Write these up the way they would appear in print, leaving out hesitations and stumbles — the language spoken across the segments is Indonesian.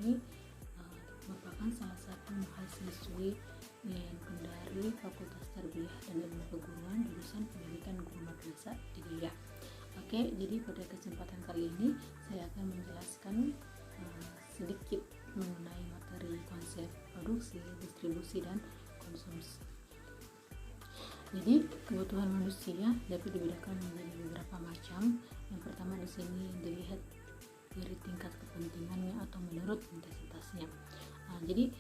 ini merupakan salah satu mahasiswi yang dari Fakultas Tarbiyah dan Ilmu Keguruan jurusan Pendidikan Guru Madrasah Ibtidaiyah. Oke, jadi pada kesempatan kali ini saya akan menjelaskan sedikit mengenai materi konsep produksi, distribusi, dan konsumsi. Jadi kebutuhan manusia dapat dibedakan menjadi beberapa macam. Yang pertama di sini dilihat dari tingkat kepentingannya atau menurut intensitasnya. Jadi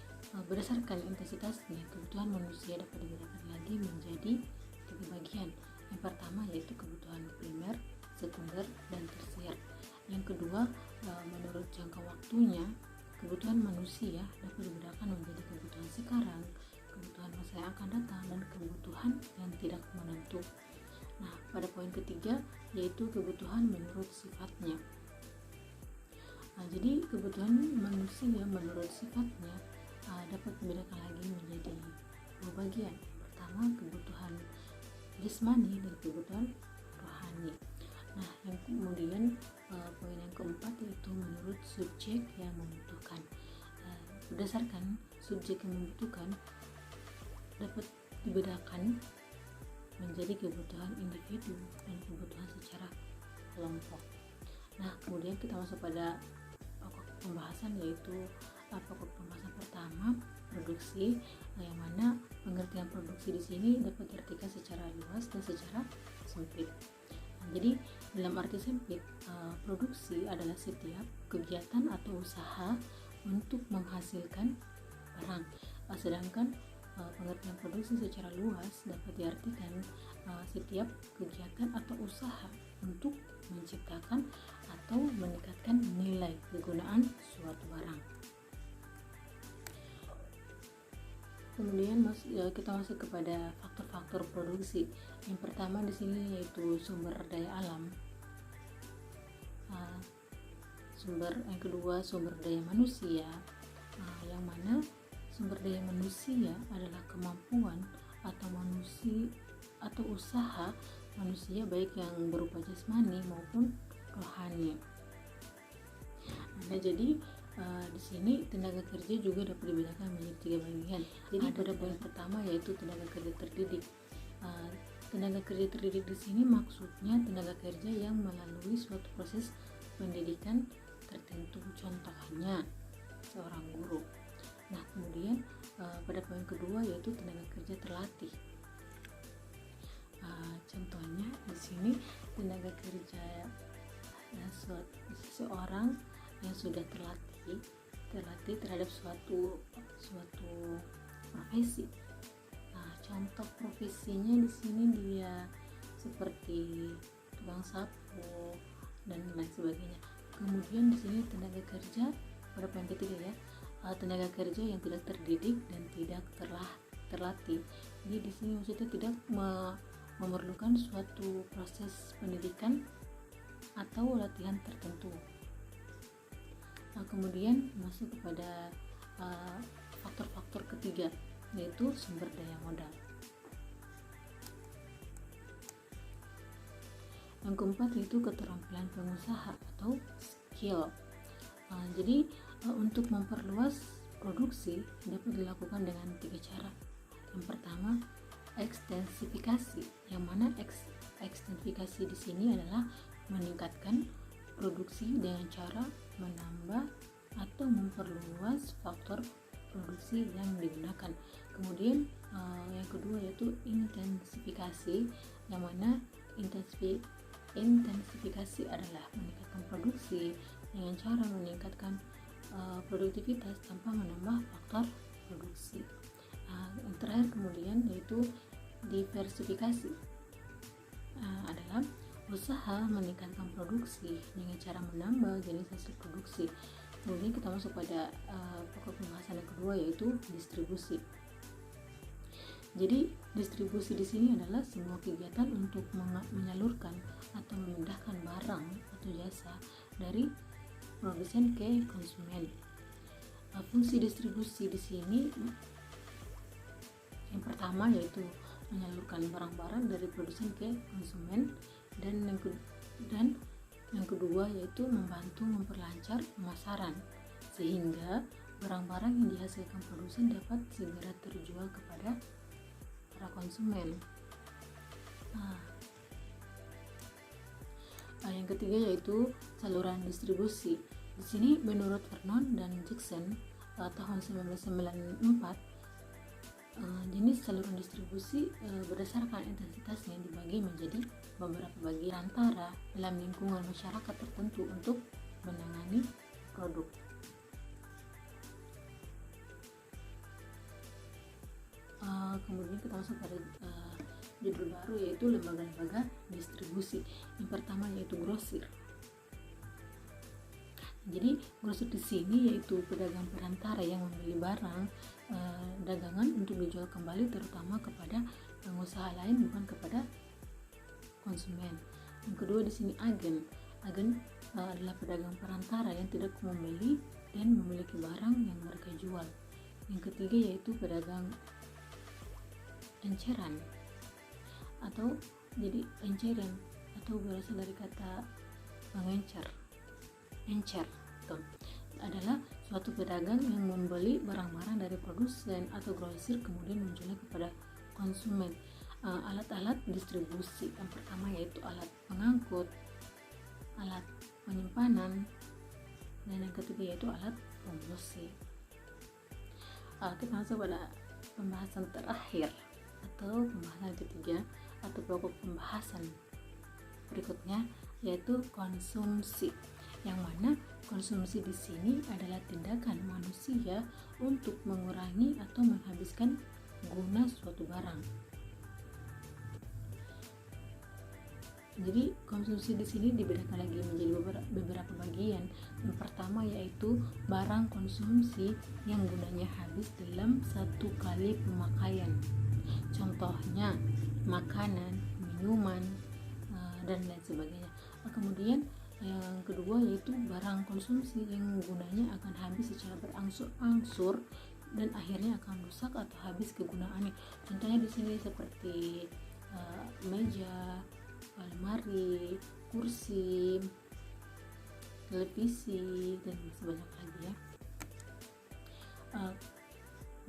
berdasarkan intensitasnya, kebutuhan manusia dapat dibedakan lagi menjadi 3 bagian. Yang pertama yaitu kebutuhan primer, sekunder, dan tersier. Yang kedua, menurut jangka waktunya, kebutuhan manusia dapat dibedakan menjadi kebutuhan sekarang, kebutuhan masa yang akan datang, dan kebutuhan yang tidak menentu. Nah, pada poin ketiga yaitu kebutuhan menurut sifatnya. Jadi kebutuhan manusia menurut sifatnya dapat dibedakan lagi menjadi 2 bagian. Pertama, kebutuhan jasmani dan kebutuhan rohani. Nah, yang kemudian poin yang keempat yaitu menurut subjek yang membutuhkan. Berdasarkan subjek yang membutuhkan dapat dibedakan menjadi kebutuhan individu dan kebutuhan secara kelompok. Nah, kemudian kita masuk pada pokok pembahasan, yaitu pokok pembahasan pertama, produksi, yang mana pengertian produksi di sini dapat diartikan secara luas dan secara sempit. Jadi dalam arti sempit, produksi adalah setiap kegiatan atau usaha untuk menghasilkan barang. Sedangkan pengertian produksi secara luas dapat diartikan setiap kegiatan atau usaha untuk menciptakan atau meningkatkan nilai kegunaan suatu barang. Kemudian kita masuk kepada faktor-faktor produksi. Yang pertama di sini yaitu sumber daya alam. Yang kedua sumber daya manusia. Yang mana sumber daya manusia adalah kemampuan atau usaha manusia baik yang berupa jasmani maupun rohani. Nah, jadi di sini tenaga kerja juga dapat dibedakan menjadi 3 bagian. Jadi pada poin pertama yaitu tenaga kerja terdidik. Tenaga kerja terdidik di sini maksudnya tenaga kerja yang melalui suatu proses pendidikan tertentu, contohnya seorang guru. Nah, kemudian pada poin kedua yaitu tenaga kerja terlatih. Contohnya di sini tenaga kerja seseorang yang sudah terlatih terhadap suatu profesi. Nah, contoh profesinya di sini dia seperti tukang sapu dan lain sebagainya. Kemudian di sini tenaga kerja pada poin ketiga ya, tenaga kerja yang tidak terdidik dan tidak terlatih. Jadi di sini maksudnya tidak memerlukan suatu proses pendidikan atau latihan tertentu. Nah, kemudian masuk kepada faktor-faktor ketiga yaitu sumber daya modal. Yang keempat yaitu keterampilan pengusaha atau skill. Jadi untuk memperluas produksi dapat dilakukan dengan 3 cara. Yang pertama, ekstensifikasi, yang mana ekstensifikasi di sini adalah meningkatkan produksi dengan cara menambah atau memperluas faktor produksi yang digunakan. Kemudian yang kedua yaitu intensifikasi, yang mana intensifikasi adalah meningkatkan produksi dengan cara meningkatkan produktivitas tanpa menambah faktor produksi. Yang terakhir kemudian yaitu diversifikasi, adalah usaha meningkatkan produksi dengan cara menambah jenis hasil produksi. Kemudian kita masuk pada pokok pembahasan yang kedua yaitu distribusi. Jadi distribusi di sini adalah semua kegiatan untuk menyalurkan atau memindahkan barang atau jasa dari produsen ke konsumen. Fungsi distribusi di sini yang pertama yaitu menyalurkan barang-barang dari produsen ke konsumen, dan yang kedua yaitu membantu memperlancar pemasaran sehingga barang-barang yang dihasilkan produsen dapat segera terjual kepada para konsumen. Yang ketiga yaitu saluran distribusi. Di sini menurut Vernon dan Jackson tahun 1994, jenis saluran distribusi berdasarkan intensitasnya dibagi menjadi beberapa bagian antara dalam lingkungan masyarakat tertentu untuk menangani produk. Kemudian kita masuk pada judul baru yaitu lembaga-lembaga distribusi. Yang pertama yaitu grosir. Jadi grosir di sini yaitu pedagang perantara yang membeli barang dagangan untuk dijual kembali terutama kepada pengusaha lain, bukan kepada konsumen. Yang kedua di sini agen. Agen adalah pedagang perantara yang tidak membeli dan memiliki barang yang mereka jual. Yang ketiga yaitu pedagang enceran atau jadi enceran atau berasal dari kata mengencer. Encer itu adalah suatu pedagang yang membeli barang-barang dari produsen atau grosir kemudian menjualnya kepada konsumen. Alat-alat distribusi yang pertama yaitu alat pengangkut, alat penyimpanan, dan yang ketiga yaitu alat promosi. Kita masuk pada pembahasan terakhir atau pembahasan ketiga atau pokok pembahasan berikutnya yaitu konsumsi, yang mana konsumsi di sini adalah tindakan manusia untuk mengurangi atau menghabiskan guna suatu barang. Jadi konsumsi di sini dibedakan lagi menjadi beberapa bagian. Yang pertama yaitu barang konsumsi yang gunanya habis dalam satu kali pemakaian. Contohnya makanan, minuman, dan lain sebagainya. Kemudian yang kedua yaitu barang konsumsi yang gunanya akan habis secara berangsur-angsur dan akhirnya akan rusak atau habis kegunaannya. Contohnya di sini seperti meja, lemari, kursi, televisi, dan masih banyak lagi ya.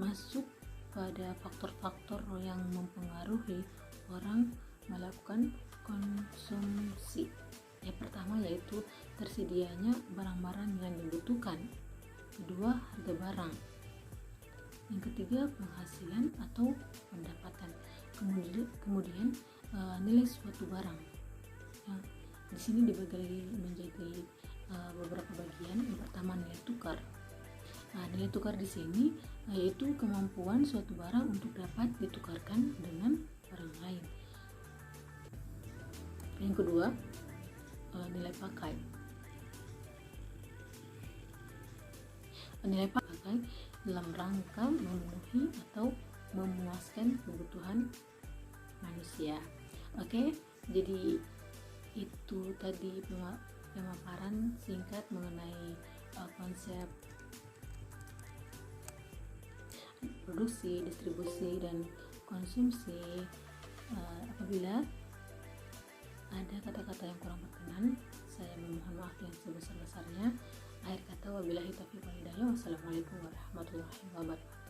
Masuk pada faktor-faktor yang mempengaruhi orang melakukan konsumsi. Yang pertama yaitu tersedianya barang-barang yang dibutuhkan. Kedua, harga barang. Yang ketiga, penghasilan atau pendapatan. Kemudian nilai suatu barang. Di sini dibagi menjadi beberapa bagian. Yang pertama nilai tukar. Nilai tukar di sini yaitu kemampuan suatu barang untuk dapat ditukarkan dengan barang lain. Yang kedua, nilai pakai. Nilai pakai dalam rangka memenuhi atau memuaskan kebutuhan manusia. Oke, jadi itu tadi pemaparan singkat mengenai konsep produksi, distribusi, dan konsumsi. Apabila ada kata-kata yang kurang berkenan, saya memohon maaf yang sebesar-besarnya. Akhir kata, wabillahi taufiq wal hidayah. Wassalamualaikum warahmatullahi wabarakatuh.